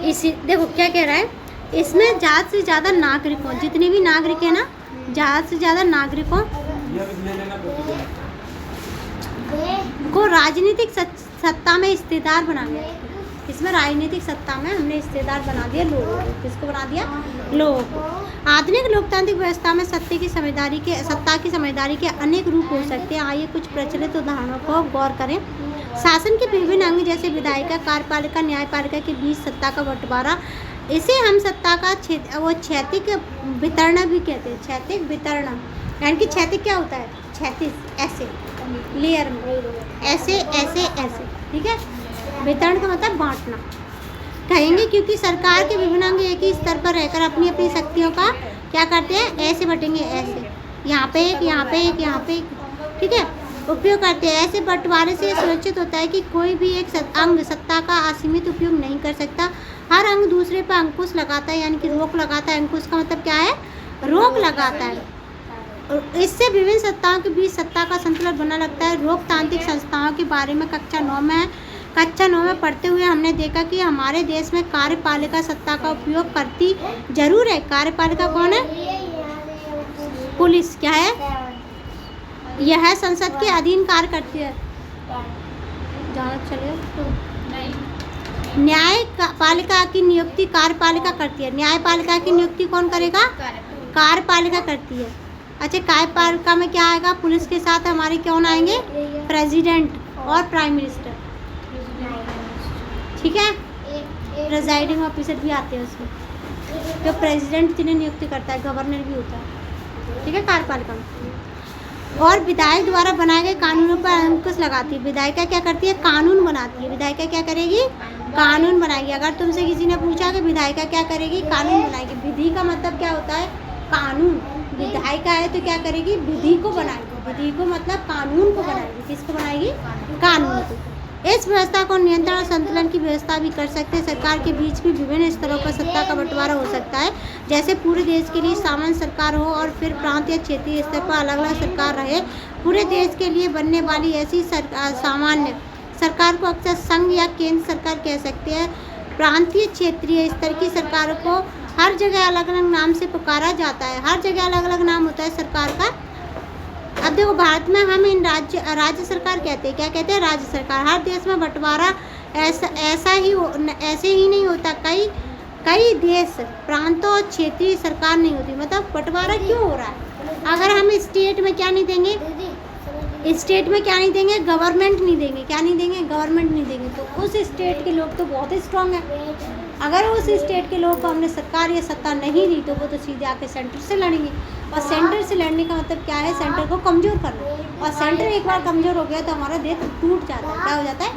इसी देखो क्या कह रहा है, इसमें ज़्यादा से ज़्यादा नागरिकों, जितने भी नागरिक हैं ना, ज़्यादा से ज़्यादा नागरिकों को राजनीतिक सत्ता में हिस्सेदार बना गया। इसमें राजनीतिक सत्ता में हमने हिस्सेदार बना दिया लोगों को। किसको बना दिया? लोगों को। आधुनिक लोकतांत्रिक व्यवस्था में सत्ता की समझदारी के अनेक रूप हो सकते हैं। आइए कुछ प्रचलित उदाहरणों को गौर करें। शासन के विभिन्न अंग जैसे विधायिका, कार्यपालिका, न्यायपालिका के बीच सत्ता का बंटवारा, इसे हम सत्ता का क्षैतिक वितरण भी कहते हैं। क्षैतिक वितरण यानी कि क्षैतिक क्या होता है? क्षैतिज, ऐसे लेयर में, ऐसे ऐसे ऐसे, ठीक है। वितरण का मतलब बांटना कहेंगे, क्योंकि सरकार के विभिन्न अंग एक ही स्तर पर रहकर अपनी अपनी शक्तियों का क्या करते हैं? ऐसे बटेंगे, ऐसे, यहाँ पे एक, यहाँ पे एक, यहाँ पे एक, ठीक है, उपयोग करते हैं। ऐसे बंटवारे से सुनिश्चित होता है कि कोई भी एक अंग सत्ता का असीमित उपयोग नहीं कर सकता। हर अंग दूसरे पर अंकुश लगाता है, यानी कि रोक लगाता है। अंकुश का मतलब क्या है? रोक लगाता है। इससे विभिन्न सत्ताओं के बीच सत्ता का संतुलन बना लगता है। लोकतांत्रिक संस्थाओं के बारे में कक्षा 9 में पढ़ते हुए हमने देखा कि हमारे देश में कार्यपालिका सत्ता का उपयोग करती जरूर है। कार्यपालिका कौन है? पुलिस। क्या है? यह संसद के अधीन कार्य करती है। जाना चले न्यायपालिका की नियुक्ति कार्यपालिका करती है। न्यायपालिका की नियुक्ति कौन करेगा? कार्यपालिका करती है। अच्छा, कार्यपालिका में क्या आएगा? पुलिस के साथ हमारे कौन आएंगे? प्रेसिडेंट और प्राइम मिनिस्टर, ठीक है। प्रेजाइडिंग ऑफिसर भी आते हैं उसमें, जो प्रेसिडेंट जिन्हें नियुक्ति करता है, गवर्नर भी होता है, ठीक है, कार्यपालिका में। और विधायक द्वारा बनाए गए कानूनों पर अंकुश लगाती है। विधायिका क्या करती है? कानून बनाती है। विधायिका क्या करेगी? कानून बनाएगी। अगर तुमसे किसी ने पूछा कि विधायिका क्या करेगी? कानून बनाएगी। विधि का मतलब क्या होता है? कानून। विधायिका है तो क्या करेगी? विधि को बनाएगी। विधि को मतलब कानून को बनाएगी। किसको बनाएगी? कानून को। इस व्यवस्था को नियंत्रण और संतुलन की व्यवस्था भी कर सकते हैं। सरकार के बीच भी विभिन्न स्तरों पर सत्ता का बंटवारा हो सकता है, जैसे पूरे देश के लिए सामान्य सरकार हो और फिर प्रांत या क्षेत्रीय स्तर पर अलग अलग सरकार रहे। पूरे देश के लिए बनने वाली ऐसी सामान्य सरकार को अक्सर संघ या केंद्र सरकार कह सकते हैं। प्रांतीय क्षेत्रीय स्तर की सरकारों को हर जगह अलग अलग नाम से पुकारा जाता है। हर जगह अलग अलग नाम होता है सरकार का। अब देखो, भारत में हम इन राज्य सरकार कहते हैं। क्या कहते हैं? राज्य सरकार। हर देश में बंटवारा ऐसे ही नहीं होता। कई देश प्रांतों और क्षेत्रीय सरकार नहीं होती। मतलब बंटवारा क्यों हो रहा है? अगर हम स्टेट में क्या नहीं देंगे? स्टेट में क्या नहीं देंगे? गवर्नमेंट नहीं देंगे। क्या नहीं देंगे? गवर्नमेंट नहीं देंगे। तो उस स्टेट के लोग तो बहुत ही स्ट्रांग है। अगर उस स्टेट के लोग को हमने सरकार या सत्ता नहीं दी तो वो तो सीधे आके सेंटर से लड़ेंगे। और सेंटर से लड़ने का मतलब क्या है? सेंटर को कमज़ोर करना। और सेंटर एक बार कमज़ोर हो गया तो हमारा देश टूट जाता है। क्या हो जाता है?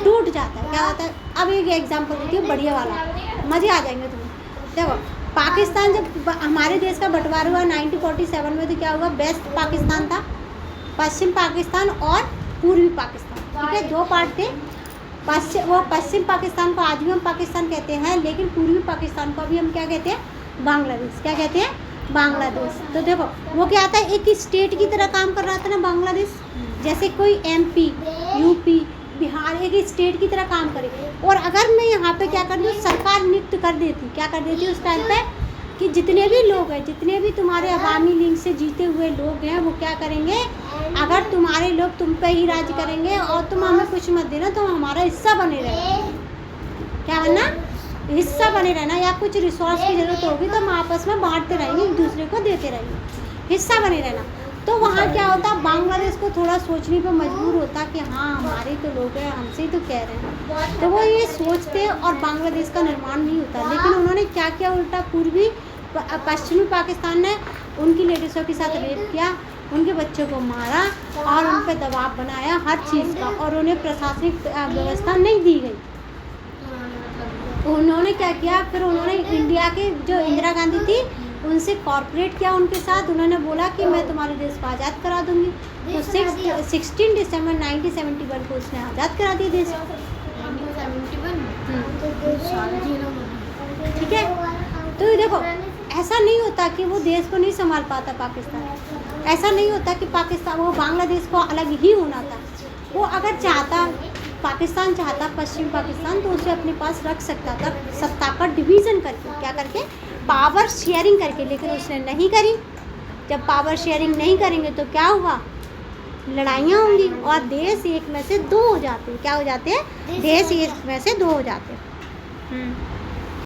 टूट जाता है। क्या होता है? अब एक एग्जाम्पल देती हूँ बढ़िया वाला, मज़े आ जाएंगे तुम्हें। देखो, पाकिस्तान जब हमारे देश का बंटवारा हुआ 1947 में, तो क्या हुआ? वेस्ट पाकिस्तान था, पश्चिम पाकिस्तान और पूर्वी पाकिस्तान, ठीक है, दो पार्ट थे। पश्चिम पाकिस्तान को आज भी हम पाकिस्तान कहते हैं, लेकिन पूर्वी पाकिस्तान को अभी हम क्या कहते हैं? बांग्लादेश। क्या कहते हैं? बांग्लादेश। तो देखो, वो क्या आता है? एक स्टेट की तरह काम कर रहा था ना बांग्लादेश। जैसे कोई MP, UP, बिहार एक स्टेट की तरह काम करे। और अगर मैं यहाँ पे क्या कर दूँ? सरकार नियुक्त कर देती। क्या कर देती उस टाइम पे? कि जितने भी लोग हैं, जितने भी तुम्हारे अवामी लीग से जीते हुए लोग हैं, वो क्या करेंगे? अगर तुम्हारे लोग तुम पे ही राज करेंगे और तुम हमें कुछ मत देना, तो हमारा हिस्सा बने रहना। क्या बनना? हिस्सा बने रहना। या कुछ रिसोर्स की जरूरत होगी तो हम आपस में बांटते रहेंगे, एक दूसरे को देते रहेंगे, हिस्सा बने रहना। तो वहाँ क्या होता? बांग्लादेश को थोड़ा सोचने पर मजबूर होता कि हाँ, हमारे तो लोग हैं, हमसे ही तो कह रहे हैं। तो वो ये सोचते और बांग्लादेश का निर्माण नहीं होता। लेकिन उन्होंने क्या किया? उल्टा पश्चिमी पाकिस्तान ने उनकी लेडीज़ों के साथ रेप किया, उनके बच्चों को मारा और उन पर दबाव बनाया हर चीज़ का, और उन्हें प्रशासनिक व्यवस्था नहीं दी गई। उन्होंने क्या किया? फिर उन्होंने इंडिया के जो इंदिरा गांधी थी उनसे कॉर्पोरेट किया उनके साथ। उन्होंने बोला कि मैं तुम्हारे देश को आज़ाद करा दूंगी। तो 16 दिसंबर 1971 को उसने आज़ाद करा दिया देश। 1971, ठीक है। तो देखो, ऐसा नहीं होता कि वो देश को नहीं संभाल पाता पाकिस्तान। ऐसा नहीं होता कि पाकिस्तान वो बांग्लादेश को अलग ही होना था। वो अगर चाहता पाकिस्तान चाहता, पश्चिम पाकिस्तान, तो उसे अपने पास रख सकता था सत्ता का डिवीज़न करके, क्या करके, पावर शेयरिंग करके, लेकिन उसने नहीं करी। जब पावर शेयरिंग नहीं करेंगे तो क्या हुआ, लड़ाइयाँ होंगी और देश एक में से दो हो जाते हैं। क्या हो जाते हैं, देश एक में से दो हो जाते हैं।